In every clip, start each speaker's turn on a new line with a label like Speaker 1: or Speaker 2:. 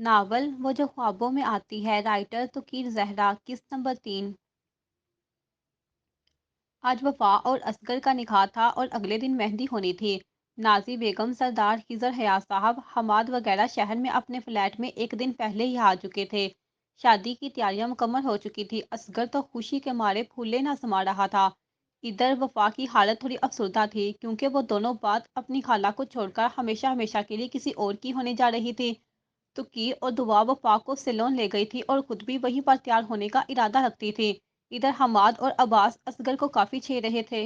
Speaker 1: Novel वो जो ख्वाबों में आती है, राइटर तौकीर ज़हरा। किस्त नंबर 3। आज वफा और असगर का निकाह था और अगले दिन मेहंदी होनी थी। नाजी बेगम, सरदार खिजर हयात साहब, हमाद वगैरह शहर में अपने फ्लैट में एक दिन पहले ही आ चुके थे। शादी की तैयारियां मुकम्मल हो चुकी थी। असगर तो खुशी के मारे फूले ना समा रहा था। इधर वफा की हालत थोड़ी अफसरदा थी, क्योंकि वो दोनों बात अपनी खाला को छोड़कर हमेशा हमेशा के लिए किसी और की होने जा रही थी। तो की और दुआ वफा को सिलोन ले गई थी और खुद भी वहीं पर तैयार होने का इरादा रखती थी। इधर हमाद और अब्बास असगर को काफी छे रहे थे।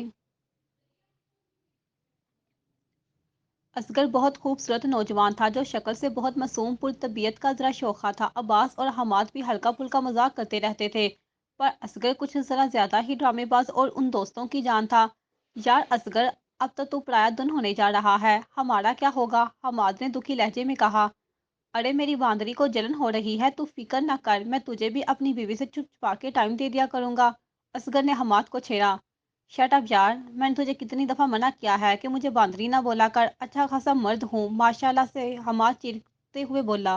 Speaker 1: असगर बहुत खूबसूरत नौजवान था, जो शक्ल से बहुत मासूम पुरतबीयत का जरा शोखा था। अब्बास और हमाद भी हल्का फुल्का मजाक करते रहते थे, पर असगर कुछ जरा ज्यादा ही ड्रामेबाज और उन दोस्तों की जान था। यार असगर, अब तो तू पराया धुन होने जा रहा है, हमारा क्या होगा? हमाद ने दुखी लहजे में कहा। अरे मेरी बांदरी को जलन हो रही है, तू फिक्र ना कर, मैं तुझे भी अपनी बीवी से चुप छुपा के टाइम दे दिया करूंगा। असगर ने हमाद को छेड़ा। शट अप यार, मैंने तुझे कितनी दफा मना किया है कि मुझे बांदरी ना बोला कर, अच्छा खासा मर्द हूँ माशाल्लाह से, हमाद चीखते हुए बोला।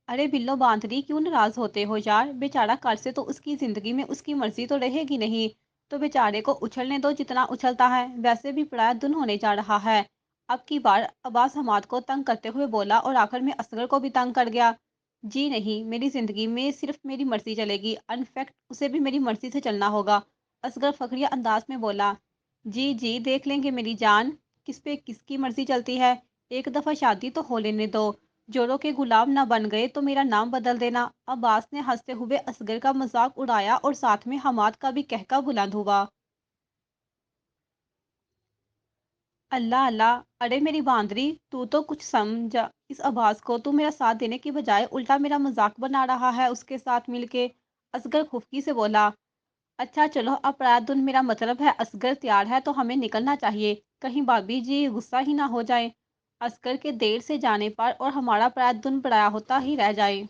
Speaker 1: अरे बिल्लो बांदरी, क्यों नाराज होते हो यार? बेचारा कल से तो उसकी जिंदगी में उसकी मर्जी तो रहेगी नहीं। तो बेचारे को उछलने दो जितना उछलता है, वैसे भी पराया धुन होने जा रहा है। अब की बार अब्बास हमाद को तंग करते हुए बोला और आखिर में असगर को भी तंग कर गया। जी नहीं, मेरी जिंदगी में सिर्फ मेरी मर्जी चलेगी, अनफैक्ट उसे भी मेरी मर्जी से चलना होगा। असगर फखरिया अंदाज में बोला। जी जी, देख लेंगे मेरी जान, किस पे किसकी मर्जी चलती है। एक दफा शादी तो हो लेने दो। जोरों के गुलाम ना बन गए तो मेरा नाम बदल देना। अब्बास ने हंसते हुए असगर का मजाक उड़ाया और साथ में हमाद का भी कहका बुलंद हुआ। अल्लाह अल्लाह, अरे मेरी बांदरी, तू तो कुछ समझा इस आवाज को। तू मेरा साथ देने की बजाय उल्टा मेरा मजाक बना रहा है उसके साथ मिलके। असगर खुफकी से बोला। अच्छा चलो, अब रात धुन मेरा मतलब है असगर तैयार है तो हमें निकलना चाहिए, कहीं भाभी जी गुस्सा ही ना हो जाए। असगर के देर से जाने पर और हमारा प्रायः धुन पड़ाया होता ही रह जाए।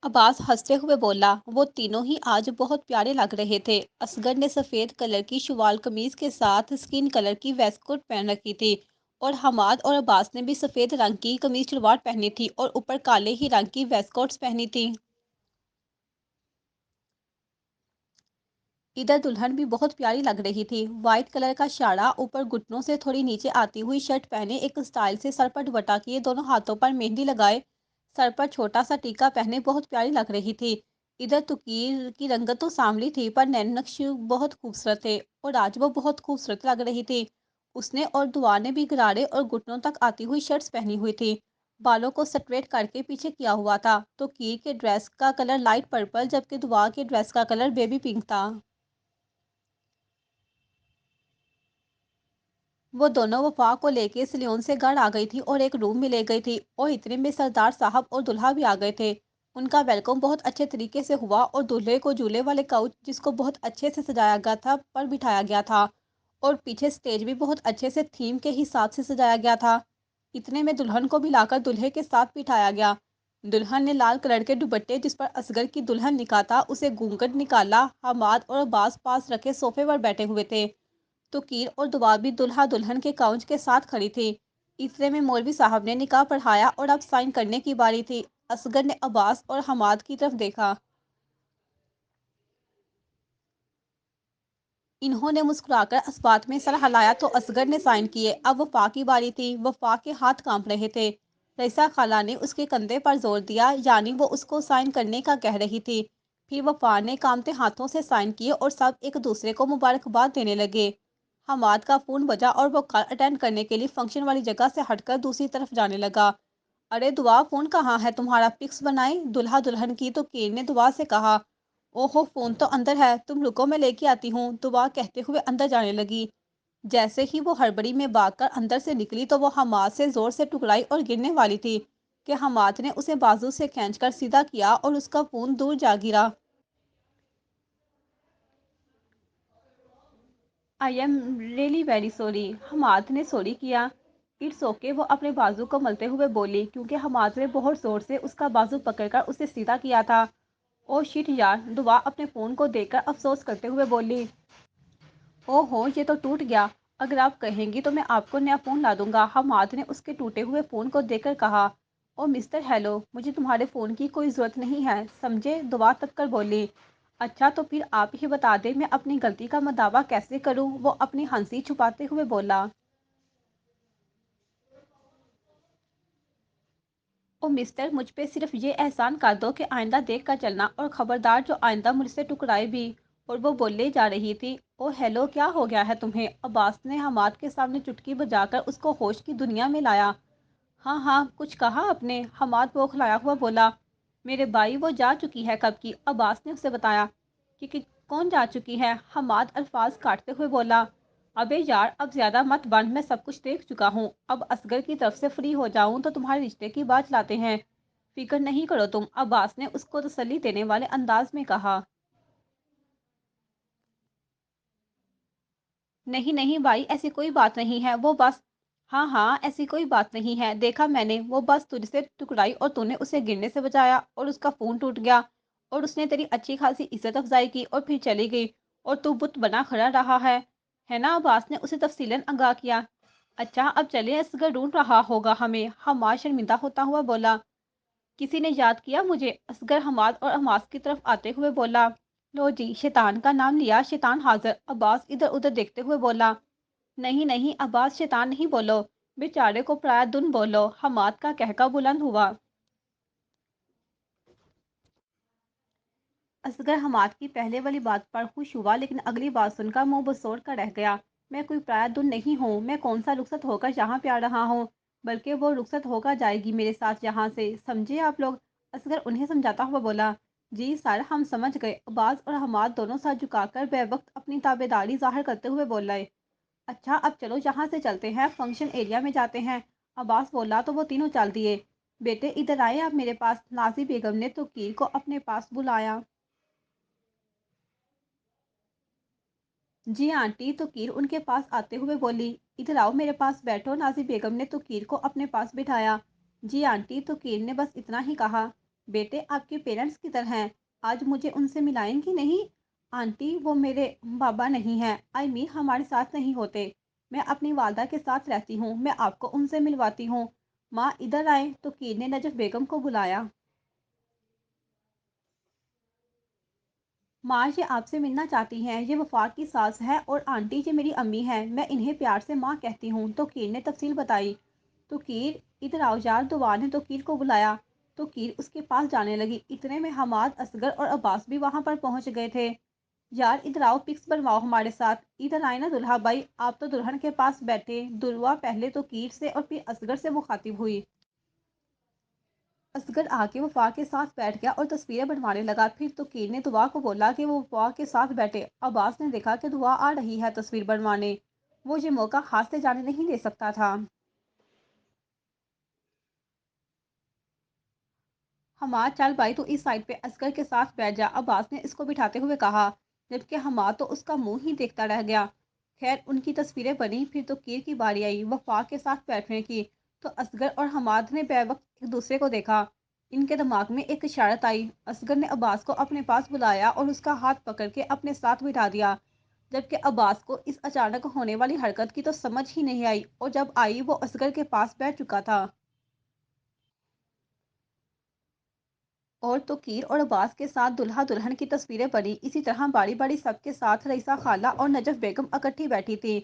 Speaker 1: अब्बास हंसते हुए बोला। वो तीनों ही आज बहुत प्यारे लग रहे थे। असगर ने सफ़ेद कलर की शुवाल कमीज के साथ स्किन कलर की वेस्टकोट पहन रखी थी, और हमाद और अब्बास ने भी सफ़ेद रंग की कमीज शलवार पहनी थी और ऊपर काले ही रंग की वेस्टकोट्स पहनी थी। इधर दुल्हन भी बहुत प्यारी लग रही थी। वाइट कलर का साड़ा, ऊपर घुटनों से थोड़ी नीचे आती हुई शर्ट पहने, एक स्टाइल से सर पर दुपट्टा किए, दोनों हाथों पर मेहंदी लगाए, सर पर छोटा सा टीका पहने बहुत प्यारी लग रही थी। इधर तुकीर की रंगत तो सांवली थी, पर नैन नक्श बहुत खूबसूरत थे, और आज वो बहुत खूबसूरत लग रही थी। उसने और दुआ ने भी गरारे और घुटनों तक आती हुई शर्ट्स पहनी हुई थी। बालों को स्ट्रेट करके पीछे किया हुआ था। तो कीर के ड्रेस का कलर लाइट पर्पल, जबकि दुआ के ड्रेस का कलर बेबी पिंक था। वो दोनों वफा को लेके सिलोन से घर आ गई थी और एक रूम में ले गई थी, और इतने में सरदार साहब और दुल्हा भी आ गए थे। उनका वेलकम बहुत अच्छे तरीके से हुआ और दूल्हे को झूले वाले काउच, जिसको बहुत अच्छे से सजाया गया था, पर बिठाया गया था, और पीछे स्टेज भी बहुत अच्छे से थीम के हिसाब से सजाया गया था। इतने में दुल्हन को भी लाकर दूल्हे के साथ बिठाया गया। दुल्हन ने लाल कलर के दुपट्टे जिस पर असगर की दुल्हन लिखा था, उसे घूंघट निकाला। हमाद और अब्बास पास रखे सोफे पर बैठे हुए थे। तो कीर और दुआ भी दुल्हा दुल्हन के काउंच के साथ खड़ी थी। इतने में मौलवी साहब ने निकाह पढ़ाया और अब साइन करने की बारी थी। असगर ने अब्बास और हमाद की तरफ देखा। इन्होंने मुस्कुराकर अस्बात में सर हिलाया तो असगर ने साइन किए। अब वफा की बारी थी। वफा के हाथ कांप रहे थे। रईसा खाला ने उसके कंधे पर जोर दिया, यानी वो उसको साइन करने का कह रही थी। फिर वफा ने कांपते हाथों से साइन किए और सब एक दूसरे को मुबारकबाद देने लगे। हमाद का फोन बजा और वो कॉल अटेंड करने के लिए फंक्शन वाली जगह से हटकर दूसरी तरफ जाने लगा। अरे दुआ, फोन कहाँ है तुम्हारा? पिक्स बनाई दुल्हा दुल्हन की। तो कीर ने दुआ से कहा। ओहो, फोन तो अंदर है, तुम रुको मैं लेके आती हूँ, दुआ कहते हुए अंदर जाने लगी। जैसे ही वो हड़बड़ी में भागकर अंदर से निकली तो वो हमाद से जोर से टकराई और गिरने वाली थी कि हमाद ने उसे बाजू से खींचकर सीधा किया और उसका फोन दूर जा गिरा। I am really very sorry, Hammad ने सॉरी किया। इट्स ओके, वो अपने बाजू को मलते हुए बोली, क्योंकि हमाद ने बहुत जोर से उसका बाजू पकड़कर उसे सीधा किया था। ओ शिट यार, दुआ अपने फ़ोन को देखकर अफसोस करते हुए बोली। ओहो, ये तो टूट गया। अगर आप कहेंगी तो मैं आपको नया फ़ोन ला दूंगा। हमाद ने उसके टूटे हुए फ़ोन को देखकर कहा। ओ मिस्टर हेलो, मुझे तुम्हारे फ़ोन की कोई ज़रूरत नहीं है, समझे? दुआ तक कर बोली। अच्छा तो फिर आप ही बता दें मैं अपनी गलती का दावा कैसे करूं? वो अपनी हंसी छुपाते हुए बोला। ओ मिस्टर, मुझ पे सिर्फ ये एहसान कर दो कि आइंदा देख कर चलना, और खबरदार जो आइंदा मुझसे टुकराए भी। और वो बोले जा रही थी। ओ हेलो, क्या हो गया है तुम्हें? अब्बास ने हमाद के सामने चुटकी बजाकर उसको होश की दुनिया में लाया। हाँ हाँ, कुछ कहा आपने? हमाद बौखलाया हुआ बोला। मेरे भाई वो जा चुकी है कब की, अब्बास ने उसे बताया। कि कौन जा चुकी है? हमाद अल्फाज काटते हुए बोला। अबे यार, अब ज्यादा मत बन, मैं सब कुछ देख चुका हूँ। अब असगर की तरफ से फ्री हो जाऊं तो तुम्हारे रिश्ते की बात लाते हैं। फिक्र नहीं करो तुम, अब्बास ने उसको तसल्ली देने वाले अंदाज में कहा। नहीं नहीं भाई, ऐसी कोई बात नहीं है, वो बस। हाँ हाँ, ऐसी कोई बात नहीं है, देखा मैंने, वो बस तुझसे टुकराई और तूने उसे गिरने से बचाया और उसका फोन टूट गया। और उसने तेरी अच्छी खासी इज्जत अफजाई की और फिर चली गई। और तू बुत बना खड़ा रहा है ना? अब्बास ने उसे तफसीलन आगाह किया। अच्छा अब चले, असगर ढूंढ रहा होगा हमें, हमाद शर्मिंदा होता हुआ बोला। किसी ने याद किया मुझे? असगर हमाद और अमास की तरफ आते हुए बोला। लो जी, शैतान का नाम लिया, शैतान हाजिर, अब्बास इधर उधर देखते हुए बोला। नहीं नहीं अब्बास, शैतान नहीं बोलो, बेचारे को पराया दुन बोलो, हमाद का कहका बुलंद हुआ। असगर हमाद की पहले वाली बात पर खुश हुआ, लेकिन अगली बात सुनकर मुंह बसोड़ कर रह गया। मैं कोई पराया दुन नहीं हूँ, मैं कौन सा रुखसत होकर यहाँ पे आ रहा हूँ? बल्कि वो रुखसत होकर जाएगी मेरे साथ यहाँ से, समझे आप लोग? असगर उन्हें समझाता हुआ बोला। जी सर, हम समझ गए, अब्बास और हमाद दोनों साथ झुकाकर बेवक्त अपनी ताबेदारी जाहिर करते हुए बोल रहे। अच्छा अब चलो, यहाँ से चलते हैं, फंक्शन एरिया में जाते हैं। अब्बास बोला तो वो तीनों चल दिए। बेटे इधर आए आप मेरे पास, नाजी बेगम ने तो कीर को अपने पास बुलाया। जी आंटी, तो कीर उनके पास आते हुए बोली। इधर आओ मेरे पास बैठो, नाजी बेगम ने तो कीर को अपने पास बिठाया। जी आंटी, तो कीर ने बस इतना ही कहा। बेटे आपके पेरेंट्स किधर हैं? आज मुझे उनसे मिलाएंगी नहीं? आंटी वो मेरे बाबा नहीं हैं, आई मीन हमारे साथ नहीं होते। मैं अपनी वालदा के साथ रहती हूँ, मैं आपको उनसे मिलवाती हूँ। माँ इधर आए, तो कीर ने नजफ बेगम को बुलाया। माँ ये आपसे मिलना चाहती हैं, ये वफाक की सास है, और आंटी ये मेरी अम्मी है, मैं इन्हें प्यार से माँ कहती हूँ। तो कीर ने तफसील बताई। तो कीर इधर आओ यार, दुआ ने तो कीर को बुलाया। तो कीर उसके पास जाने लगी, इतने में हमाद, असगर और अब्बास भी वहां पर पहुंच गए थे। यार इधर आओ, पिक्स बनवाओ हमारे साथ, इधर आए ना दुल्हा भाई, आप तो दुल्हन के पास बैठे। दुल्हा पहले तो कीर से और फिर असगर से मुखातिब हुई। असगर आके वफा के साथ बैठ गया और तस्वीरें बनवाने लगा। फिर तो कीर ने दुआ को बोला कि वो वफा के साथ बैठे। अब्बास ने देखा कि दुआ आ रही है तस्वीर बनवाने। वो ये मौका हाथ से जाने नहीं दे सकता था। हमाद चल भाई, तू इस साइड पे असगर के साथ बैठ जा, अब्बास ने इसको बिठाते हुए कहा। जबकि हमाद तो उसका मुंह ही देखता रह गया। खैर उनकी तस्वीरें बनी, फिर तो कीर की बारी आई वफा के साथ बैठने की। तो असगर और हमाद ने बैवक्त एक दूसरे को देखा। इनके दिमाग में एक इशारत आई। असगर ने अब्बास को अपने पास बुलाया और उसका हाथ पकड़ के अपने साथ बिठा दिया। जबकि अब्बास को इस अचानक होने वाली हरकत की तो समझ ही नहीं आई, और जब आई वो असगर के पास बैठ चुका था। और तो कीर और अब्बास के साथ दुल्हा दुल्हन की तस्वीरें बनी। इसी तरह बारी बारी सबके साथ रईसा खाला और नजफ बेगम इकट्ठी बैठी थी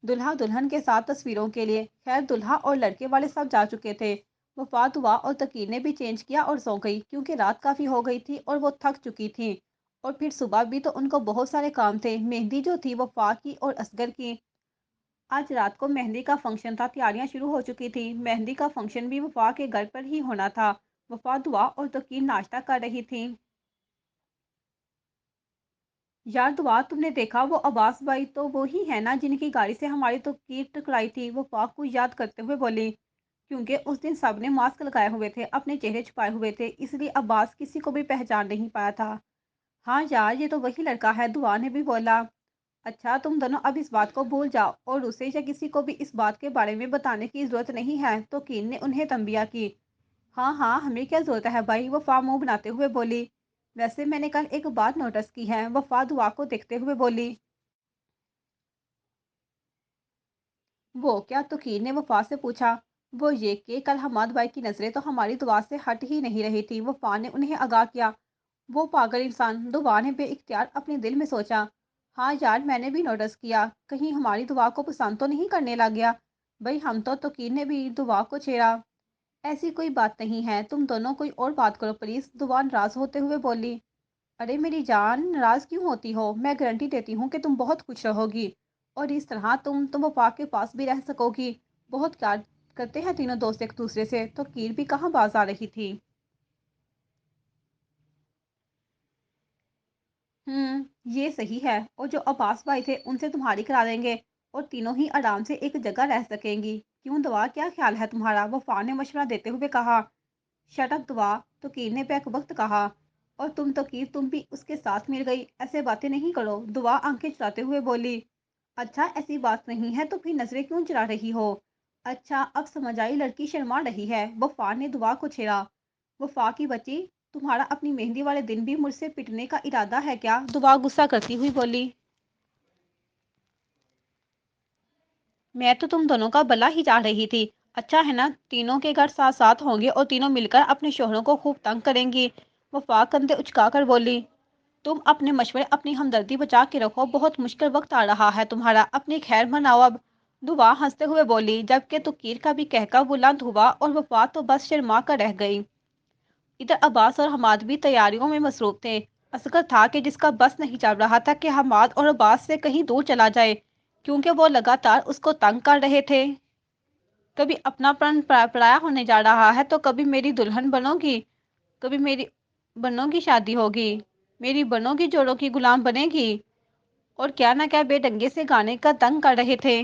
Speaker 1: दुल्हा दुल्हन के साथ तस्वीरों के लिए। खैर दुल्हा और लड़के वाले सब जा चुके थे। वफात हुआ और तकीर ने भी चेंज किया और सो गई, क्योंकि रात काफ़ी हो गई थी और वो थक चुकी थी। और फिर सुबह भी तो उनको बहुत सारे काम थे। मेहंदी जो थी वफा की और असगर की। आज रात को मेहंदी का फंक्शन था, तैयारियां शुरू हो चुकी थी। मेहंदी का फंक्शन भी वफा के घर पर ही होना था। वफा दुआ और तकीर नाश्ता कर रही थी। यार दुआ, तुमने देखा वो अब्बास भाई तो वो ही है ना जिनकी गाड़ी से हमारी तो कीट टकराई थी? वो पाक को याद करते हुए बोली। क्योंकि उस दिन सबने मास्क लगाए हुए थे, अपने चेहरे छुपाए हुए थे, इसलिए अब्बास किसी को भी पहचान नहीं पाया था। हाँ यार, ये तो वही लड़का है, दुआ ने भी बोला। अच्छा तुम दोनों अब इस बात को भूल जाओ, और उसे या किसी को भी इस बात के बारे में बताने की जरूरत नहीं है। तो कीन ने उन्हें तंबिया की। हाँ हाँ, हमें क्या ज़रूरत है भाई, वफ़ा मुँह बनाते हुए बोली। वैसे मैंने कल एक बात नोटिस की है, वफ़ा दुआ को देखते हुए बोली। वो क्या? तोकीर ने वफा से पूछा। वो ये कि कल हमाद भाई की नजरें तो हमारी दुआ से हट ही नहीं रही थी। वफा ने उन्हें आगाह किया। वो पागल इंसान, दुआ ने बेइख्तियार अपने दिल में सोचा। हाँ यार, मैंने भी नोटिस किया, कहीं हमारी दुआ को पसंद तो नहीं करने लग गया। भाई हम तो तोकीर ने भी दुआ को छेड़ा। ऐसी कोई बात नहीं है, तुम दोनों कोई और बात करो प्लीज, दुआ नाराज होते हुए बोली। अरे मेरी जान, नाराज क्यों होती हो? मैं गारंटी देती हूँ कि तुम बहुत खुश रहोगी और इस तरह तुम वफा के पास भी रह सकोगी। बहुत प्यार करते हैं तीनों दोस्त एक दूसरे से। तो कीर भी कहाँ बाज आ रही थी। ये सही है। और जो अब्बास भाई थे उनसे तुम्हारी करा देंगे और तीनों ही आराम से एक जगह रह सकेंगी। क्यों दुआ, क्या ख्याल है तुम्हारा? वफा ने मशवरा देते हुए कहा। शट अप दुआ, तोकीर ने बैक वक्त कहा। और तुम तोकीर, तुम भी उसके साथ मिल गई, ऐसे बातें नहीं करो, दुआ आंखें चलाते हुए बोली। अच्छा ऐसी बात नहीं है तो फिर नजरें क्यों चला रही हो? अच्छा अब समझ आई, लड़की शर्मा रही है। वफा ने दुआ को छेड़ा। वफा की बच्ची, तुम्हारा अपनी मेहंदी वाले दिन भी मुझसे पिटने का इरादा है क्या? दुआ गुस्सा करती हुई बोली। मैं तो तुम दोनों का भला ही चाह रही थी। अच्छा है ना, तीनों के घर साथ साथ होंगे और तीनों मिलकर अपने शोहरों को खूब तंग करेंगी। वफा कंधे उचका कर बोली। तुम अपने मशवरे, अपनी हमदर्दी बचा के रखो, बहुत मुश्किल वक्त आ रहा है तुम्हारा, अपनी खैर मनाओ अब। दुआ हंसते हुए बोली, जबकि तुकीर का भी कहका बुलंद हुआ और वफा तो बस शर्मा कर रह गई। इधर अब्बास और हमाद भी तैयारियों में मसरूफ थे। असगर था कि जिसका बस नहीं चल रहा था कि हमाद और अब्बास से कहीं दूर चला जाए, क्योंकि वो लगातार उसको तंग कर रहे थे। कभी अपना प्राण पराया होने जा रहा है, तो कभी मेरी दुल्हन बनोगी, कभी मेरी बनोगी शादी होगी, मेरी बनोगी जोड़ों की गुलाम बनेगी, और क्या ना क्या बेढंगे से गाने का तंग कर रहे थे।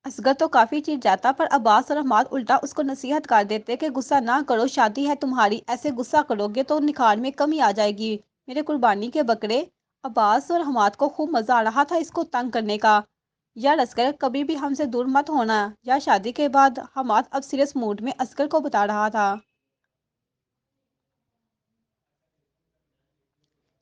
Speaker 1: असगर तो काफी चिढ़ जाता, पर अब्बास और हमाद उल्टा उसको नसीहत कर देते कि गुस्सा ना करो, शादी है तुम्हारी, ऐसे गुस्सा करोगे तो निखार में कमी आ जाएगी, मेरे कुर्बानी के बकरे। अब्बास और हमाद को खूब मजा आ रहा था इसको तंग करने का। यार असगर, कभी भी हमसे दूर मत होना। या शादी के बाद? हमाद अब सीरियस मूड में असगर को बता रहा था।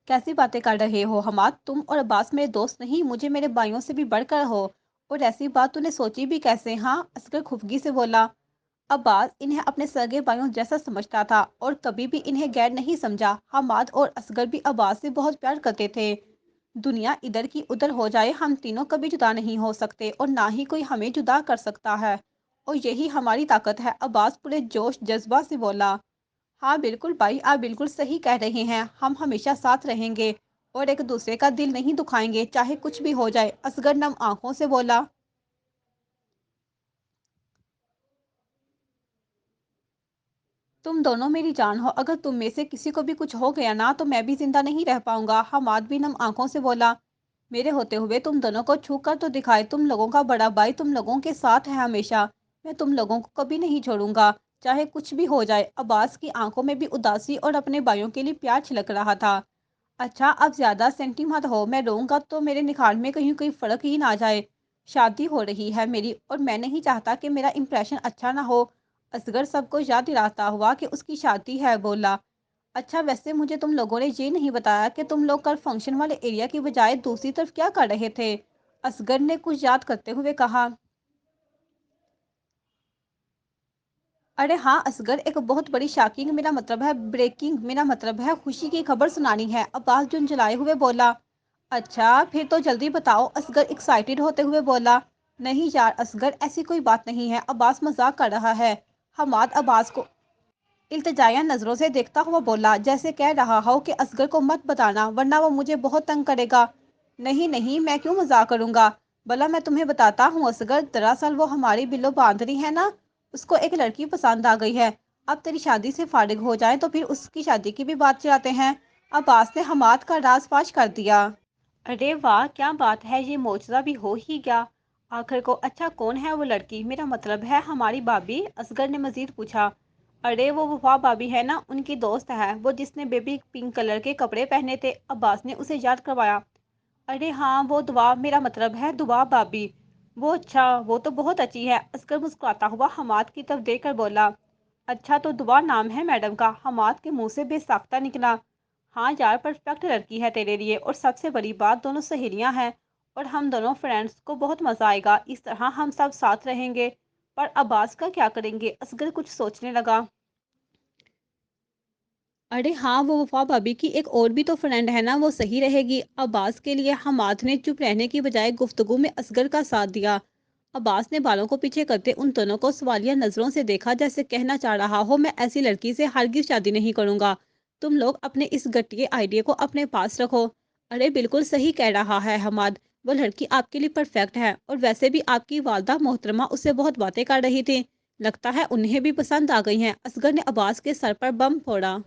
Speaker 1: कैसी बातें कर रहे हो हमाद? तुम और अब्बास मेरे दोस्त नहीं, मुझे मेरे भाइयों से भी बढ़कर हो। और ऐसी बात तूने सोची भी कैसे? हाँ, असगर खुफगी से बोला। अब्बास इन्हें अपने सगे भाइयों जैसा समझता था और कभी भी इन्हें गैर नहीं समझा। हमाद और असगर भी अब्बास से बहुत प्यार करते थे। दुनिया इधर की उधर हो जाए, हम तीनों कभी जुदा नहीं हो सकते और ना ही कोई हमें जुदा कर सकता है। और यही हमारी ताकत है, अब्बास पूरे जोश जज्बा से बोला। हाँ बिल्कुल भाई, आप बिल्कुल सही कह रहे हैं, हम हमेशा साथ रहेंगे और एक दूसरे का दिल नहीं दुखाएंगे, चाहे कुछ भी हो जाए, असगर नम आंखों से बोला। तुम दोनों मेरी जान हो, अगर तुम में से किसी को भी कुछ हो गया ना तो मैं भी जिंदा नहीं रह पाऊंगा। हमाद भी नम आंखों से बोला। मेरे होते हुए तुम दोनों को छू कर तो दिखाए, तुम लोगों का बड़ा भाई तुम लोगों के साथ है हमेशा। मैं तुम लोगों को कभी नहीं छोड़ूंगा, चाहे कुछ भी हो जाए। अब्बास की आंखों में भी उदासी और अपने भाइयों के लिए प्यार छिलक रहा था। अच्छा अब ज़्यादा सेंटी मत हो, मैं रहूँगा तो मेरे निखार में कहीं कोई फ़र्क ही ना जाए। शादी हो रही है मेरी और मैं नहीं चाहता कि मेरा इंप्रेशन अच्छा ना हो। असगर सबको याद दिलाता हुआ कि उसकी शादी है बोला। अच्छा वैसे मुझे तुम लोगों ने ये नहीं बताया कि तुम लोग कल फंक्शन वाले एरिया की बजाय दूसरी तरफ क्या कर रहे थे? असगर ने कुछ याद करते हुए कहा। अरे हाँ असगर, एक बहुत बड़ी शॉकिंग, मेरा मतलब है ब्रेकिंग, मेरा मतलब है खुशी की खबर सुनानी है, अब्बास झुंझलाए हुए बोला। अच्छा फिर तो जल्दी बताओ, असगर एक्साइटेड होते हुए बोला। नहीं यार असगर, ऐसी कोई बात नहीं है, अब्बास मजाक कर रहा है। हमाद अब्बास को इल्तिजाया नजरों से देखता हुआ बोला, जैसे कह रहा हो कि असगर को मत बताना वरना वो मुझे बहुत तंग करेगा। नहीं नहीं, मैं क्यों मजाक करूंगा? भला मैं तुम्हें बताता हूँ असगर, दरअसल वो हमारी बिल्लो बांदरी है ना, उसको एक लड़की पसंद आ गई है। अब तेरी शादी से फारिग हो जाए तो फिर उसकी शादी की भी बात चलाते हैं। अब्बास ने हमाद का राज फाश कर दिया। अरे वाह, क्या बात है, ये मोजज़ा भी हो ही गया। आखिर को अच्छा कौन है वो लड़की? मेरा मतलब है हमारी भाभी, असगर ने मजीद पूछा। अरे वो वफा भाभी है ना, उनकी दोस्त है, वो जिसने बेबी पिंक कलर के कपड़े पहने थे, अब्बास ने उसे याद करवाया। अरे हाँ वो दुआ, मेरा मतलब है दुआ भाभी। वो अच्छा, वो तो बहुत अच्छी है, असगर मुस्कुराता हुआ हमाद की तरफ देखकर बोला। अच्छा तो दुआ नाम है मैडम का? हमाद के मुंह से बेसाख्ता निकला। हाँ यार, परफेक्ट लड़की है तेरे लिए, और सबसे बड़ी बात दोनों सहेलियां हैं और हम दोनों फ्रेंड्स को बहुत मज़ा आएगा, इस तरह हम सब साथ रहेंगे। पर अब्बास का क्या करेंगे? असगर कुछ सोचने लगा। अरे हाँ, वो वफ़ा भाभी की एक और भी तो फ्रेंड है ना, वो सही रहेगी। अब्बास के लिए हमाद ने चुप रहने की बजाय गुफ्तगू में असगर का साथ दिया। अब्बास ने बालों को पीछे करते उन दोनों को सवालिया नज़रों से देखा, जैसे कहना चाह रहा हो, मैं ऐसी लड़की से हरगिज़ शादी नहीं करूँगा। तुम लोग अपने इस घटिया आइडिया को अपने पास रखो। अरे बिल्कुल सही कह रहा है हमाद, वो लड़की आपके लिए परफेक्ट है, और वैसे भी आपकी वालदा मोहतरमा उससे बहुत बातें कर रही थी। लगता है उन्हें भी पसंद आ गई हैं। असगर ने अब्बास के सर पर बम फोड़ा।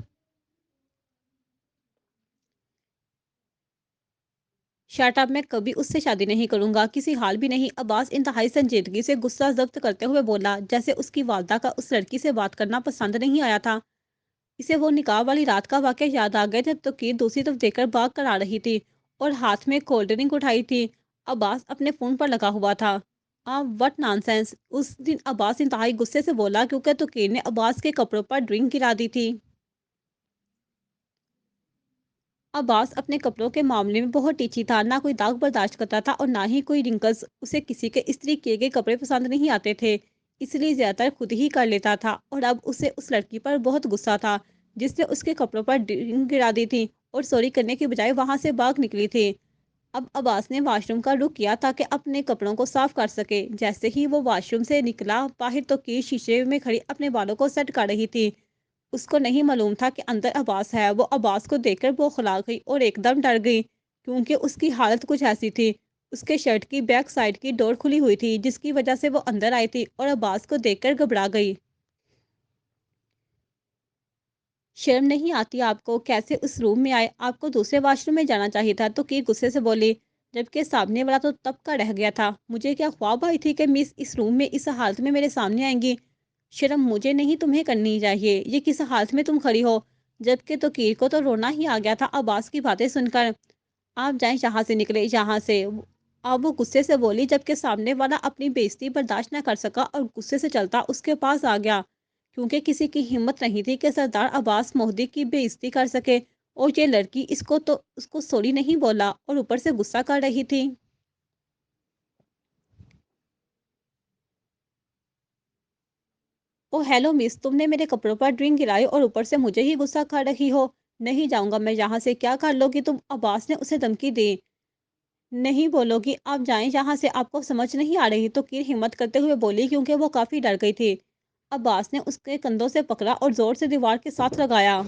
Speaker 1: शट अप, मैं कभी उससे शादी नहीं करूँगा, किसी हाल भी नहीं। अब्बास इंतहाई संजीदगी से गुस्सा ज़ब्त करते हुए बोला, जैसे उसकी वालदा का उस लड़की से बात करना पसंद नहीं आया था। इसे वो निकाह वाली रात का वाक़या याद आ गया, जब तौकीर दूसरी तरफ देखकर भाग कर आ रही थी और हाथ में कोल्ड ड्रिंक उठाई थी। अब्बास अपने फ़ोन पर लगा हुआ था। What nonsense! उस दिन अब्बास इंतहाई गुस्से से बोला, क्योंकि तौकीर ने अब्बास के कपड़ों पर ड्रिंक गिरा दी थी। अब्बास अपने कपड़ों के मामले में बहुत टीची था, ना कोई दाग बर्दाश्त करता था और ना ही कोई रिंकल्स। उसे किसी के इस्त्री किए गए कपड़े पसंद नहीं आते थे, इसलिए ज़्यादातर खुद ही कर लेता था। और अब उसे उस लड़की पर बहुत गुस्सा था, जिसने उसके कपड़ों पर ड्रिंक गिरा दी थी और सॉरी करने के बजाय वहां से भाग निकली थी। अब अब्बास ने वॉशरूम का रुख किया ताकि अपने कपड़ों को साफ कर सके। जैसे ही वो वॉशरूम से निकला, बाहर तो की शीशे में खड़ी अपने बालों को सेट कर रही थी। उसको नहीं मालूम था कि अंदर अब्बास है। वो अब्बास को देखकर बौखला गई और एकदम डर गई, क्योंकि उसकी हालत कुछ ऐसी थी। उसके शर्ट की बैक साइड की डोर खुली हुई थी, जिसकी वजह से वो अंदर आई थी और अब्बास को देखकर घबरा गई। शर्म नहीं आती आपको? कैसे उस रूम में आए? आपको दूसरे वॉशरूम में जाना चाहिए था। तो की गुस्से से बोली, जबकि सामने वाला तो तब का रह गया था। मुझे क्या ख्वाब आई थी कि मिस इस रूम में इस हालत में मेरे सामने आएंगी? शर्म मुझे नहीं, तुम्हें करनी चाहिए। ये किस हालत में तुम खड़ी हो? जबकि तो कीर को तो रोना ही आ गया था अब्बास की बातें सुनकर। आप जाएं, यहाँ से निकले, यहाँ से। अब वो गुस्से से बोली, जबकि सामने वाला अपनी बेइज्जती बर्दाश्त न कर सका और गुस्से से चलता उसके पास आ गया, क्योंकि किसी की हिम्मत नहीं थी कि सरदार अब्बास मोहदी की बेइज्जती कर सके। और ये लड़की इसको तो उसको सॉरी नहीं बोला और ऊपर से गुस्सा कर रही थी। ओ हेलो मिस, तुमने मेरे कपड़ों पर ड्रिंक गिराई और ऊपर से मुझे ही गुस्सा कर रही हो। नहीं जाऊंगा मैं यहाँ से। क्या कर लोगी तुम? अब्बास ने उसे धमकी दी। नहीं बोलोगी? आप जाएं यहाँ से, आपको समझ नहीं आ रही? तो कीर हिम्मत करते हुए बोली, क्योंकि वो काफी डर गई थी। अब्बास ने उसके कंधों से पकड़ा और जोर से दीवार के साथ लगाया,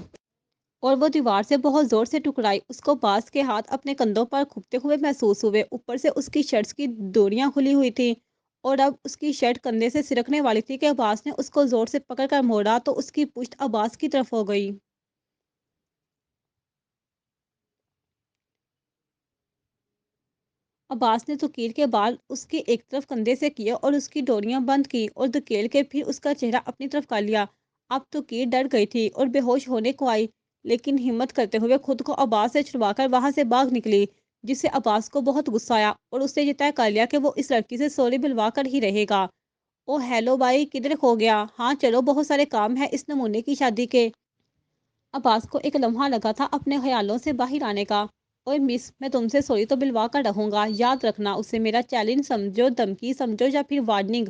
Speaker 1: और वो दीवार से बहुत जोर से टकराई। उसको बास के हाथ अपने कंधों पर खुपते हुए महसूस हुए। ऊपर से उसकी शर्ट्स की डोरियां खुली हुई थी, और अब उसकी शर्ट कंधे से सिरकने वाली थी कि अब्बास ने उसको जोर से पकड़कर मोड़ा तो उसकी पुश्त अब्बास की तरफ हो गई। अब्बास ने धकेल के बाल उसके एक तरफ कंधे से किए और उसकी डोरियां बंद की और धकेल के फिर उसका चेहरा अपनी तरफ कर लिया। अब तो की डर गई थी और बेहोश होने को आई, लेकिन हिम्मत करते हुए खुद को अब्बास से छुड़वाकर वहां से भाग निकली, जिससे अब्बास को बहुत गुस्सा आया और उसने ये तय कर लिया कि वो इस लड़की से सॉरी बुलवा कर ही रहेगा। ओ हेलो भाई, किधर खो गया? हाँ चलो, बहुत सारे काम है इस नमूने की शादी के। अब्बास को एक लम्हा लगा था अपने ख्यालों से बाहर आने का। ओए मिस, मैं तुमसे सॉरी तो बिलवा कर रहूंगा, याद रखना। उसे मेरा चैलेंज समझो, धमकी समझो या फिर वार्निंग।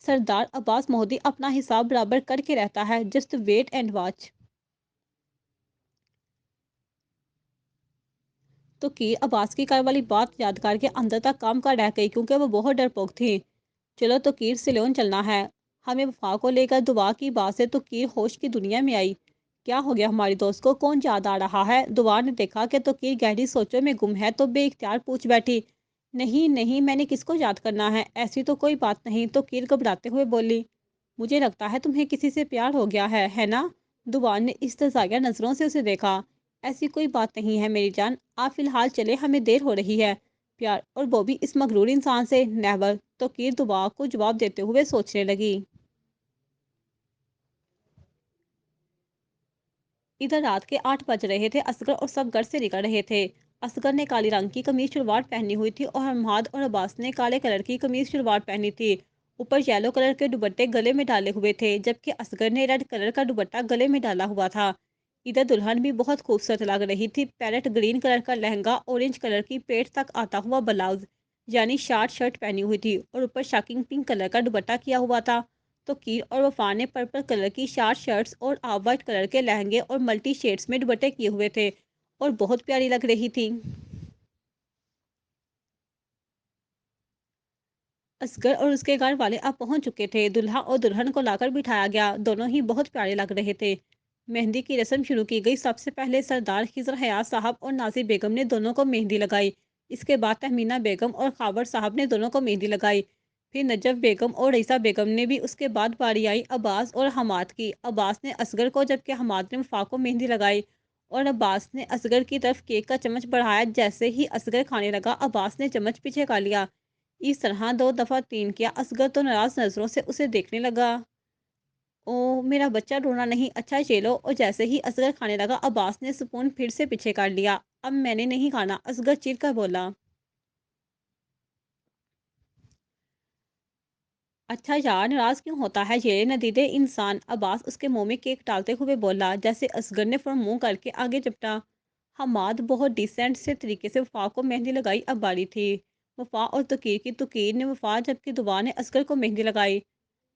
Speaker 1: सरदार अब्बास मोदी अपना हिसाब बराबर करके रहता है। Just wait and watch. तो की अब्बास की कार वाली बात याद करके अंदर तक काम कर रह गई, क्योंकि वो बहुत डरपोक थी। चलो तो कीर सिलोन चलना है, हमें वफा को लेकर दुआ की बात से तो कीर होश की दुनिया में आई। क्या हो गया हमारी दोस्त को? कौन याद आ रहा है? दुआ ने देखा कि तो कीर गहरी सोचों में गुम है, तो बेइख्तियार पूछ बैठी, नहीं नहीं, मैंने किसको याद करना है? ऐसी तो कोई बात नहीं। तो कीर घबराते हुए बोली, मुझे लगता है तुम्हें किसी से प्यार हो गया है ना? दुआ ने इस्तज़ाया नज़रों से उसे देखा। ऐसी कोई बात नहीं है मेरी जान, आप फिलहाल चले, हमें देर हो रही है। प्यार, और वो भी इस मगरूर इंसान से? नेवर। तो कीर दुआ को जवाब देते हुए सोचने लगी। इधर रात के 8 बज रहे थे। असगर और सब घर से निकल रहे थे। असगर ने काली रंग की कमीज शलवार पहनी हुई थी और हमाद और अब्बास ने काले कलर की कमीज शलवार पहनी थी। ऊपर येलो कलर के दुपट्टे गले में डाले हुए थे, जबकि असगर ने रेड कलर का दुपट्टा गले में डाला हुआ था। इधर दुल्हन भी बहुत खूबसूरत लग रही थी। पैरेट ग्रीन कलर का लहंगा, ऑरेंज कलर की पेट तक आता हुआ ब्लाउज, یعنی شارٹ شرٹ پہنی ہوئی تھی اور اوپر شاکنگ پنک کلر کا دوپٹہ کیا ہوا تھا۔ تو کیر اور وفا نے پرپل کلر کی شارٹ شرٹس اور آف وائٹ کلر کے لہنگے اور ملٹی شیڈز میں دوپٹے کیے ہوئے تھے اور بہت پیاری لگ رہی تھی۔ اصغر اور اس کے گھر والے اب پہنچ چکے تھے۔ دلہا اور دلہن کو لا کر بٹھایا گیا، دونوں ہی بہت پیارے لگ رہے تھے۔ مہندی کی رسم شروع کی گئی۔ سب سے پہلے سردار خضر حیات صاحب اور ناصر بیگم نے دونوں کو مہندی لگائی۔ اس کے بعد تہمینہ بیگم اور خاور صاحب نے دونوں کو مہندی لگائی۔ پھر نجف بیگم اور رئیسہ بیگم نے بھی۔ اس کے بعد باری آئی عباس اور حماد کی۔ عباس نے اصغر کو جبکہ حماد نے وفا کو مہندی لگائی اور عباس نے اصغر کی طرف کیک کا چمچ بڑھایا۔ جیسے ہی اصغر کھانے لگا عباس نے چمچ پیچھے کر لیا۔ اس طرح 2 دفعہ 3 کیا۔ اصغر تو ناراض نظروں سے اسے دیکھنے لگا۔ او میرا بچہ رونا نہیں، اچھا یہ لو۔ اور جیسے ہی اصغر کھانے لگا عباس نے سپون پھر سے پیچھے کر لیا۔ اب میں نے نہیں کھانا، اصغر چیخ کر بولا۔ اچھا یار ناراض کیوں ہوتا ہے یہ ندیدے انسان، عباس اس کے منہ میں کیک ڈالتے ہوئے بولا۔ جیسے اصغر نے فوراً منہ کر کے آگے جپٹا۔ حماد بہت ڈیسنٹ سے طریقے سے وفا کو مہندی لگائی اب باری تھی وفا اور تقیر کی۔ تقیر نے وفا جبکہ دعا نے اصغر کو مہندی لگائی۔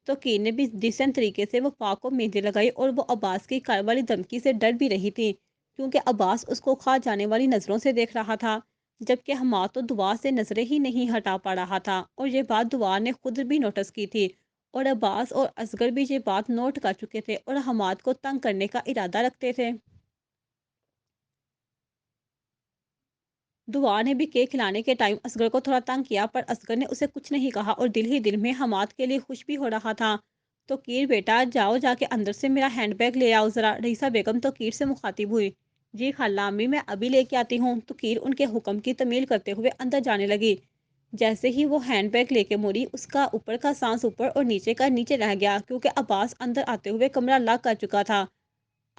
Speaker 1: توقیر نے بھی ڈیسنٹ طریقے سے وفا کو مہندی لگائی اور وہ عباس کی کار والی دھمکی سے ڈر بھی رہی تھی کیونکہ عباس اس کو کھا جانے والی نظروں سے دیکھ رہا تھا، جبکہ حماد تو دعا سے نظریں ہی نہیں ہٹا پا رہا تھا اور یہ بات دعا نے خود بھی نوٹس کی تھی اور عباس اور اصغر بھی یہ بات نوٹ کر چکے تھے اور حماد کو تنگ کرنے کا ارادہ رکھتے تھے۔ دعا نے بھی کیک کھلانے کے ٹائم اصغر کو تھوڑا تنگ کیا پر اصغر نے اسے کچھ نہیں کہا اور دل ہی دل میں حماد کے لیے خوش بھی ہو رہا تھا۔ تو کیر بیٹا جاؤ جا کے اندر سے میرا ہینڈ بیگ لے آؤ ذرا، رئیسہ بیگم تو کیر سے مخاطب ہوئی۔ جی خالہ امی میں ابھی لے کے آتی ہوں۔ تو کیر ان کے حکم کی تعمیل کرتے ہوئے اندر جانے لگی۔ جیسے ہی وہ ہینڈ بیگ لے کے مڑی اس کا اوپر کا سانس اوپر اور نیچے کا نیچے رہ گیا کیونکہ عباس اندر آتے ہوئے کمرہ لاک کر چکا تھا۔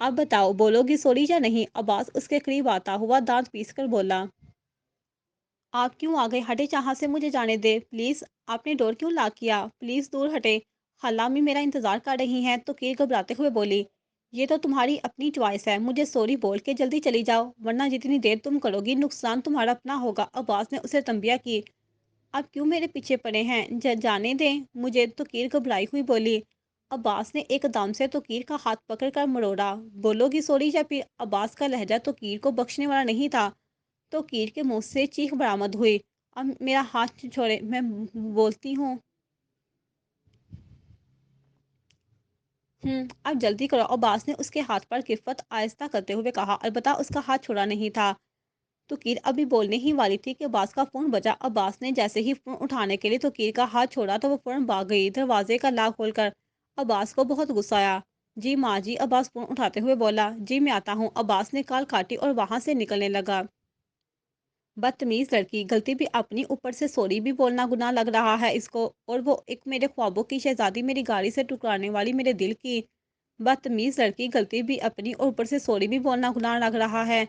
Speaker 1: اب بتاؤ بولو گی سوری یا نہیں؟ عباس اس کے قریب آتا ہوا دانت پیس کر بولا۔ آپ کیوں آ گئے؟ ہٹے جہاں سے، مجھے جانے دے پلیز۔ آپ نے ڈور کیوں لاک کیا؟ پلیز دور ہٹے، خالہ امی میرا انتظار کر رہی ہیں۔ تو کیر گھبراتے ہوئے بولی، یہ تو تمہاری اپنی چوائس ہے، مجھے سوری بول کے جلدی چلی جاؤ ورنہ جتنی دیر تم کرو گی نقصان تمہارا اپنا ہوگا۔ عباس نے اسے تنبیہ کی۔ آپ کیوں میرے پیچھے پڑے ہیں؟ جانے دیں مجھے۔ تو کیر گھبرائی ہوئی بولی۔ عباس نے ایک دم سے تو کیر کا ہاتھ پکڑ کر مروڑا۔ بولو گی سوری یا پھر؟ عباس کا لہجہ تو کیر کو بخشنے والا نہیں تھا۔ تو کیر کے منہ سے چیخ برآمد ہوئی، اب میرا ہاتھ چھوڑے، میں بولتی ہوں۔ اب جلدی کرو، عباس نے اس کے ہاتھ پر کفت آہستہ کرتے ہوئے کہا، البتہ اس کا ہاتھ چھوڑا نہیں تھا۔ تو کیر ابھی بولنے ہی والی تھی کہ عباس کا فون بجا۔ عباس نے جیسے ہی فون اٹھانے کے لیے تو کیر کا ہاتھ چھوڑا تو وہ فوراً بھاگ گئی دروازے کا لاک کھول کر۔ عباس کو بہت غصہ آیا۔ جی ماں جی، عباس فون اٹھاتے ہوئے بولا۔ جی میں آتا ہوں، عباس نے کال کاٹی اور وہاں سے نکلنے لگا۔ بدتمیز لڑکی، غلطی بھی اپنی، اوپر سے سوری بھی بولنا گناہ لگ رہا ہے اس کو، اور وہ ایک میرے خوابوں کی شہزادی میری گاڑی سے ٹکرانے والی میرے دل کی۔ بدتمیز لڑکی، غلطی بھی اپنی اور اوپر سے سوری بھی بولنا گناہ لگ رہا ہے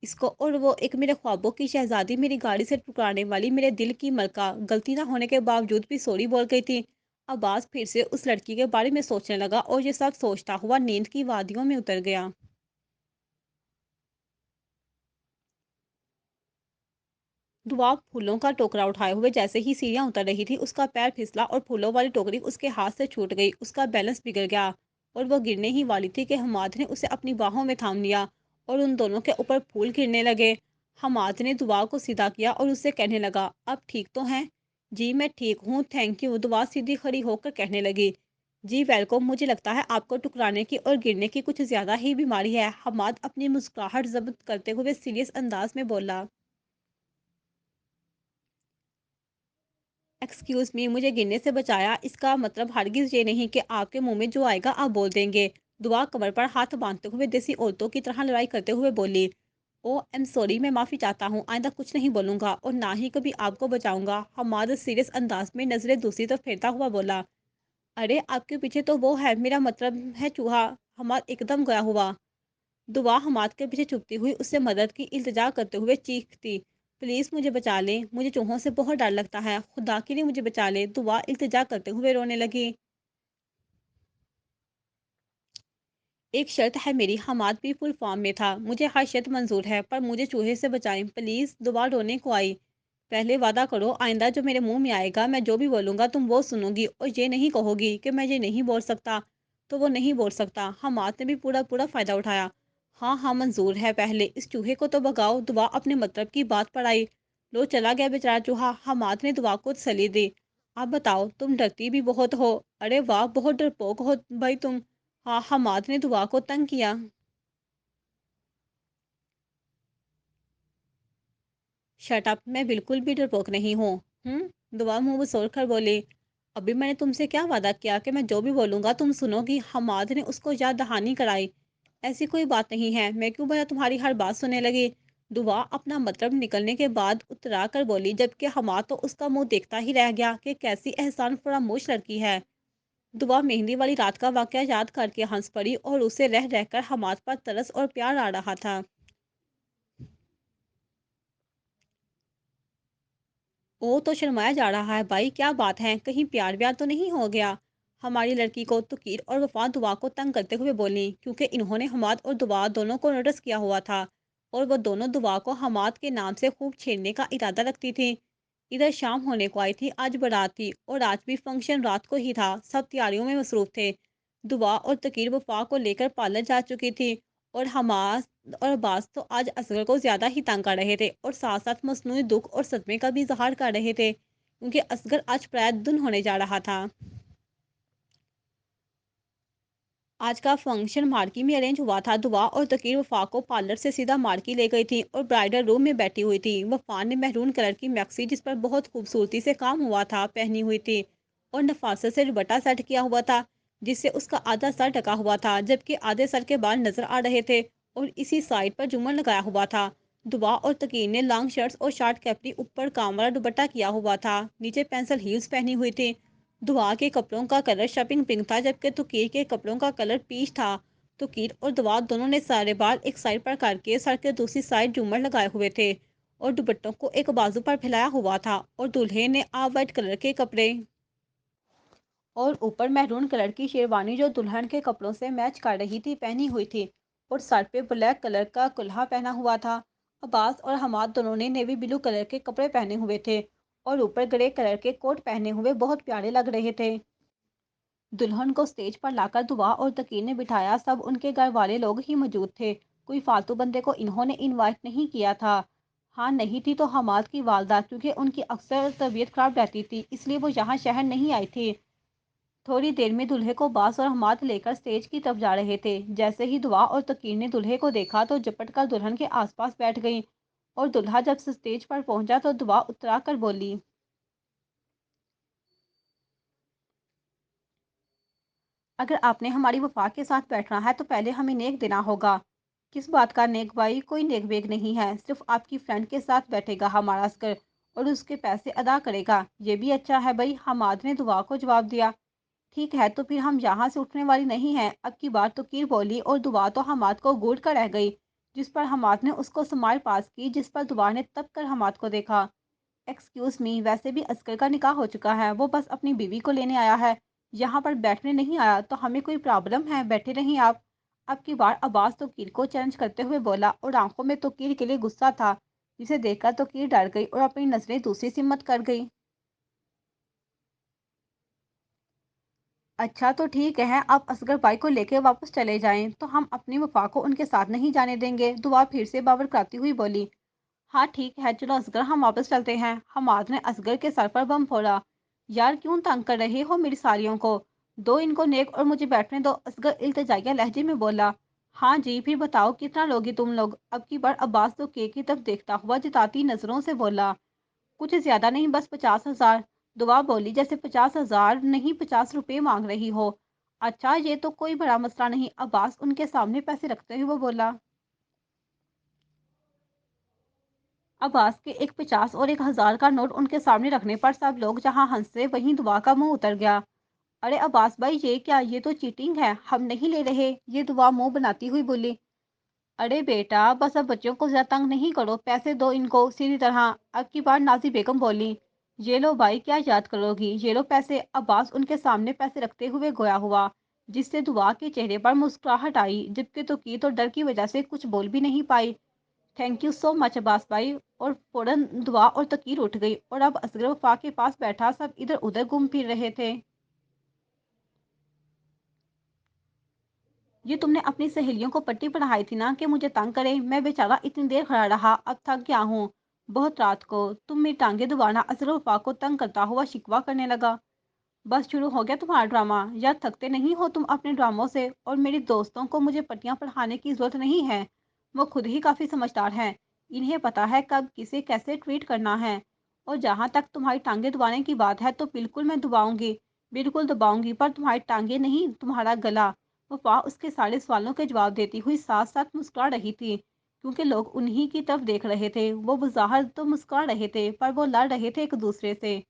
Speaker 1: اس کو، اور وہ ایک میرے خوابوں کی شہزادی میری گاڑی سے ٹکرانے والی میرے دل کی ملکہ غلطی نہ ہونے کے باوجود بھی سوری بول گئی تھی۔ عباس پھر سے اس لڑکی کے بارے میں سوچنے لگا اور یہ سب سوچتا ہوا نیند کی وادیوں میں اتر گیا۔ دعا پھولوں کا ٹوکرا اٹھائے ہوئے جیسے ہی سیڑھیاں اتر رہی تھی اس کا پیر پھسلا اور پھولوں والی ٹوکری اس کے ہاتھ سے چھوٹ گئی۔ اس کا بیلنس بگڑ گیا اور وہ گرنے ہی والی تھی کہ حماد نے اسے اپنی باہوں میں تھام لیا اور ان دونوں کے اوپر پھول گرنے لگے۔ حماد نے دعا کو سیدھا کیا اور اس سے کہنے لگا، اب ٹھیک تو ہیں؟ جی میں ٹھیک ہوں تھینک یو۔ دعا سیدھی کھڑی ہو کر کہنے لگی، جی ویلکم، مجھے لگتا ہے آپ کو ٹکرانے کی اور گرنے کی کچھ زیادہ ہی بیماری ہے۔ حماد اپنی مسکراہٹ ضبط کرتے ہوئے سیریس انداز میں بولا، ایکسکیوز می، مجھے گرنے سے بچایا، اس کا مطلب ہرگز یہ نہیں کہ آپ کے منہ میں جو آئے گا آپ بول دیں گے۔ دعا کمر پر ہاتھ باندھتے ہوئے دیسی عورتوں کی طرح لڑائی کرتے ہوئے بولی، او ایم سوری، میں معافی چاہتا ہوں، آئندہ کچھ نہیں بولوں گا اور نہ ہی کبھی آپ کو بچاؤں گا۔ حماد سیریس انداز میں نظریں دوسری طرف پھیرتا ہوا بولا، ارے آپ کے پیچھے تو وہ ہے، میرا مطلب ہے چوہا۔ حماد ایک دم گیا ہوا۔ دعا حماد کے پیچھے چھپتی ہوئی اس سے مدد کی التجا کرتے ہوئے چیختی، پلیز مجھے بچا لیں، مجھے چوہوں سے بہت ڈر لگتا ہے، خدا کے لیے مجھے بچا لیں۔ دعا التجا کرتے ہوئے رونے لگی۔ ایک شرط ہے میری، حماد بھی فل فارم میں تھا، مجھے ہر شرط منظور ہے پر مجھے چوہے سے بچائیں پلیز۔ دعا رونے کو آئی، पहले वादा करो आइंदा जो मेरे मुंह में आएगा मैं जो भी बोलूंगा तुम वो सुनोगी और ये नहीं कहोगी कि मैं ये नहीं बोल सकता तो वो नहीं बोल सकता। हमाद ने भी पूरा पूरा फायदा उठाया। हाँ हाँ मंजूर है, पहले इस चूहे को तो भगाओ। दुआ अपने मतलब की बात पर आई। लो चला गया बेचारा चूहा। हमाद ने दुआ को तसल्ली दी। आप बताओ तुम डरती भी बहुत हो। अरे वाह बहुत डरपोक हो भाई तुम। हाँ हमाद ने दुआ को तंग किया। शट अप, मैं बिल्कुल भी डरपोक नहीं हूँ। दुआ मुंह बसोर कर बोली। अभी मैंने तुमसे क्या वादा किया कि मैं जो भी बोलूंगा तुम सुनोगी। हमाद ने उसको याद दहानी कराई। ऐसी कोई बात नहीं है, मैं क्यों भला तुम्हारी हर बात सुनने लगी। दुआ अपना मतलब निकलने के बाद उतरा कर बोली, जबकि हमाद तो उसका मुंह देखता ही रह गया कि कैसी एहसान फरामोश लड़की है। दुआ मेहंदी वाली रात का वाकया याद करके हंस पड़ी और उसे रह रहकर हमाद पर तरस और प्यार आ रहा था। वो तो शर्माया जा रहा है भाई, क्या बात है, कहीं प्यार व्यार तो नहीं हो गया हमारी लड़की को। तुकीर और वफा दुआ को तंग करते हुए बोली, क्योंकि इन्होंने हमाद और दुआ दोनों को नोटिस किया हुआ था और वो दोनों दुआ को हमाद के नाम से खूब छेड़ने का इरादा रखती थी। इधर शाम होने को आई थी, आज बारात थी और आज भी फंक्शन रात को ही था। सब तैयारियों में मसरूफ थे। दुआ और तकीर वफा को लेकर पार्लर जा चुकी थी और हमास और अब्बास तो आज असगर को ज़्यादा ही तंग कर रहे थे और साथ साथ मसनूई दुख और सदमे का भी इजहार कर रहे थे, क्योंकि असगर आज प्रायः होने जा रहा था। आज का फंक्शन मार्की में अरेंज हुआ था। दुआ और तकीर वफा को पार्लर से सीधा मार्की ले गई थी और ब्राइडल रूम में बैठी हुई थी। वफा ने महरून कलर की मैक्सी, जिस पर बहुत खूबसूरती से काम हुआ था, पहनी हुई थी और नफासत से दुपट्टा सेट किया हुआ था, जिससे उसका आधा सर ढका हुआ था जबकि आधे सर के बाल नजर आ रहे थे और इसी साइड पर झूमर लगाया हुआ था। दुआ और तकीर ने लॉन्ग शर्ट्स और शॉर्ट कैपरी, ऊपर काम वाला दुपट्टा किया हुआ था, नीचे पेंसिल हील्स पहनी हुई थी। दुआ के कपड़ों का कलर शॉपिंग पिंक था जबकि तुकीर के कपड़ों का कलर पीच था। तुकीर और दुआ दोनों ने सारे बाल एक साइड पर करके सर के दूसरी साइड झूमर लगाए हुए थे और दुपट्टों को एक बाजू पर फैलाया हुआ था और दूल्हे ने ऑफ वाइट कलर के कपड़े और ऊपर मैरून कलर की शेरवानी जो दुल्हन के कपड़ों से मैच कर रही थी पहनी हुई थी और सर पे ब्लैक कलर का कुल्हा पहना हुआ था। अब्बास और हमाद दोनों ने नेवी ब्लू कलर के कपड़े पहने हुए थे और ऊपर ग्रे कलर के कोट पहने हुए बहुत प्यारे लग रहे थे। दुल्हन को स्टेज पर लाकर दुआ और तकीर ने बिठाया। सब उनके घर वाले लोग ही मौजूद थे, कोई फालतू बंदे को इन्होंने इनवाइट नहीं किया था। हाँ नहीं थी तो हमाद की वालदा, क्योंकि उनकी अक्सर तबीयत खराब रहती थी इसलिए वो यहाँ शहर नहीं आई थी। थोड़ी देर में दूल्हे को बास और हमाद लेकर स्टेज की तरफ जा रहे थे। जैसे ही दुआ और तकीर ने दूल्हे को देखा तो झपट कर दुल्हन के आसपास बैठ गई और दूल्हा जब स्टेज पर पहुंचा तो दुआ उतरा कर बोली, अगर आपने हमारी वफा के साथ बैठना है तो पहले हमें नेक देना होगा। किस बात का नेक भाई, कोई नेक वेक नहीं है, सिर्फ आपकी फ्रेंड के साथ बैठेगा हमारा अस्कर और उसके पैसे अदा करेगा। ये भी अच्छा है भाई, हमाद ने दुआ को जवाब दिया। ठीक है तो फिर हम यहाँ से उठने वाली नहीं हैं। अब की बार तो कीर बोली और दुआ तो हमाद को घूर कर रह गई, जिस पर हमाद ने उसको स्माइल पास की, जिस पर दुआ ने तब कर हमाद को देखा। एक्सक्यूज मी, वैसे भी असगर का निकाह हो चुका है, वो बस अपनी बीवी को लेने आया है, यहाँ पर बैठने नहीं आया। तो हमें कोई प्रॉब्लम है, बैठे रहिए आप। अब की बार अब्बास तो कीर को चैलेंज करते हुए बोला और आंखों में तो कीर के लिए गुस्सा था, जिसे देखकर तो कीर डर गई और अपनी नजरें दूसरी सिमत कर गई। अच्छा तो ठीक है, आप असगर भाई को लेकर वापस चले जाएं तो हम अपनी वफा को उनके साथ नहीं जाने देंगे। दुआ फिर से बावर कराती हुई बोली। हाँ ठीक है चलो असगर, हम वापस चलते हैं। हमाद ने असगर के सर पर बम फोड़ा। यार क्यों तंग कर रहे हो मेरी सालियों को, दो इनको नेक और मुझे बैठने दो, असगर इल्तिजाइया लहजे में बोला। हाँ जी फिर बताओ कितना लोगी तुम लोग। अब की बार अब्बास तो केक की तरफ देखता हुआ जताती नजरों से बोला, कुछ ज्यादा नहीं, बस 50,000। दुआ बोली, जैसे 50,000 नहीं 50 रुपए मांग रही हो। अच्छा ये तो कोई बड़ा मसला नहीं, अब्बास उनके सामने पैसे रखते हुए वो बोला। अब्बास के एक 50 और 1,000 का नोट उनके सामने रखने पर सब लोग जहां हंसे वहीं दुआ का मुंह उतर गया। अरे अब्बास भाई ये क्या, ये तो चीटिंग है, हम नहीं ले रहे, ये दुआ मुंह बनाती हुई बोली। अरे बेटा बस अब बच्चों को ज्यादा तंग नहीं करो, पैसे दो इनको सीधी तरह। अब की बार नाजी बेगम बोली, ये लो भाई क्या याद करोगी, ये लो पैसे। अब्बास उनके सामने पैसे रखते हुए गोया हुआ, जिससे दुआ के चेहरे पर मुस्कुराहट आई, जबकि तो की तो डर की वजह से कुछ बोल भी नहीं पाई। Thank you so much Abbas भाई। और फौरन दुआ और तकीर उठ गई और अब असगर वफा के पास बैठा सब इधर उधर घूम फिर रहे थे। ये तुमने अपनी सहेलियों को पट्टी पढ़ाई थी ना कि मुझे तंग करे। मैं बेचारा इतनी देर खड़ा रहा, अब थक गया हूँ। बहुत रात को तुम मेरी टांगे दबाना असगर वफा को तंग करता हुआ शिकवा करने लगा। बस शुरू हो गया तुम्हारा ड्रामा। या थकते नहीं हो तुम अपने ड्रामों से? और मेरे दोस्तों को मुझे पट्टियां पढ़ाने की जरूरत नहीं है। वो खुद ही काफ़ी समझदार हैं। इन्हें पता है कब किसे कैसे ट्रीट करना है। और जहाँ तक तुम्हारी टांगे दबाने की बात है तो बिल्कुल मैं दबाऊंगी। बिल्कुल दबाऊंगी, पर तुम्हारी टांगे नहीं, तुम्हारा गला। वफा उसके सारे सवालों के जवाब देती हुई साथ साथ मुस्कुरा रही थी, क्योंकि लोग उन्हीं की तरफ देख रहे थे। वो बज़ाहिर तो मुस्कुरा रहे थे, पर वो लड़ रहे थे एक दूसरे से।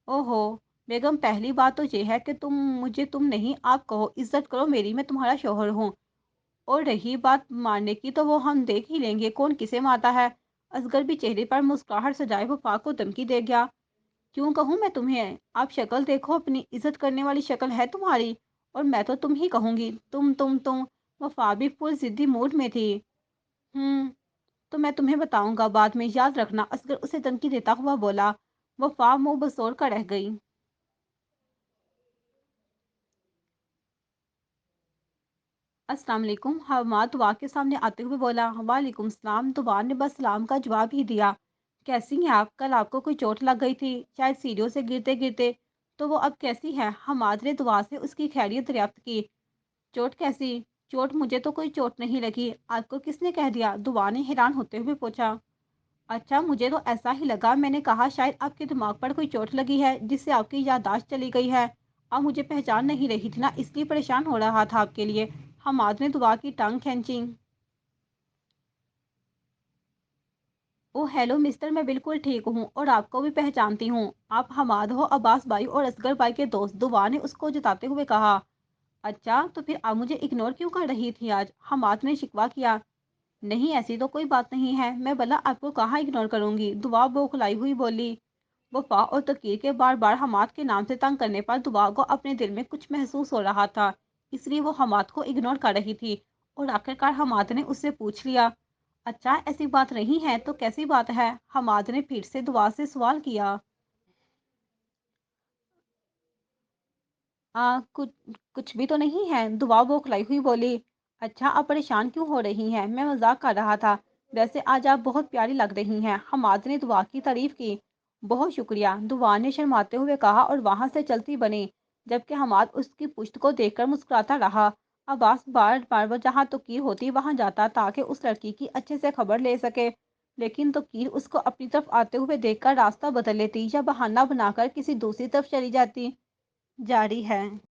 Speaker 1: ओहो! बेगम, पहली बात तो ये है कि तुम नहीं आप कहो, इज़्ज़त करो मेरी, मैं तुम्हारा शौहर हूँ। और रही बात मारने की तो वो हम देख ही लेंगे कौन किसे मारता है। असगर भी चेहरे पर मुस्कुराहट सजाए वफा को धमकी दे गया। क्यों कहूँ मैं तुम्हें? आप शक्ल देखो अपनी, इज़्ज़त करने वाली शक्ल है तुम्हारी। और मैं तो तुम ही कहूँगी, तुम। वफा भी फुल ज़िद्दी मूड में थी। तो मैं तुम्हें बताऊँगा बाद में, याद रखना, असगर उसे धमकी देता हुआ बोला। वफा मुँह बसोड़ कर रह गई। अस्सलाम वालेकुम। हमाद दुआ के सामने आते हुए बोला। वालेकुम सलाम। दुआ ने बस सलाम का जवाब ही दिया। कैसी हैं आप? कल आपको कोई चोट लग गई थी, शायद सीढ़ियों से गिरते गिरते। तो वो अब कैसी है? हमाद ने दुआ से उसकी खैरियत दरियाफ्त की। चोट कैसी? चोट? मुझे तो कोई चोट नहीं लगी। आपको किसने कह दिया? दुआ ने हैरान होते हुए पूछा। अच्छा, मुझे तो ऐसा ही लगा। मैंने कहा शायद आपके दिमाग पर कोई चोट लगी है जिससे आपकी याददाश्त चली गई है। आप मुझे पहचान नहीं रही थी ना, इसलिए परेशान हो रहा था आपके लिए। हमाद ने दुआ की टांग खींची। ओ हेलो मिस्टर, मैं बिल्कुल ठीक हूँ और आपको भी पहचानती हूँ। आप हमाद हो, अब्बास भाई और असगर भाई के दोस्त, दुआ ने उसको जताते हुए कहा। अच्छा, तो फिर आप मुझे इग्नोर क्यों कर रही थी आज? हमाद ने शिकवा किया। नहीं, ऐसी तो कोई बात नहीं है। मैं भला आपको कहाँ इग्नोर करूंगी? दुआ बौखलाई हुई बोली। वफा और तकीर के बार बार हमाद के नाम से तंग करने पर दुआ को अपने दिल में कुछ महसूस हो रहा था, इसलिए वो हमाद को इग्नोर कर रही थी। और आखिरकार हमाद ने उससे पूछ लिया। अच्छा, ऐसी बात नहीं है तो कैसी बात है? हमाद ने फिर से दुआ से सवाल किया। कुछ कुछ भी तो नहीं है, दुआ बौखलाई हुई बोली। अच्छा, आप परेशान क्यों हो रही हैं? मैं मजाक कर रहा था। वैसे आज आप बहुत प्यारी लग रही हैं। हमाद ने दुआ की तारीफ की। बहुत शुक्रिया, दुआ ने शर्माते हुए कहा और वहां से चलती बनी, जबकि हमाद उसकी पुश्त को देखकर मुस्कुराता रहा। अब्बास बार बार वो जहाँ तकीर होती वहां जाता ताकि उस लड़की की अच्छे से खबर ले सके, लेकिन तकीर उसको अपनी तरफ आते हुए देखकर रास्ता बदल लेती या बहाना बनाकर किसी दूसरी तरफ चली जाती। जारी है।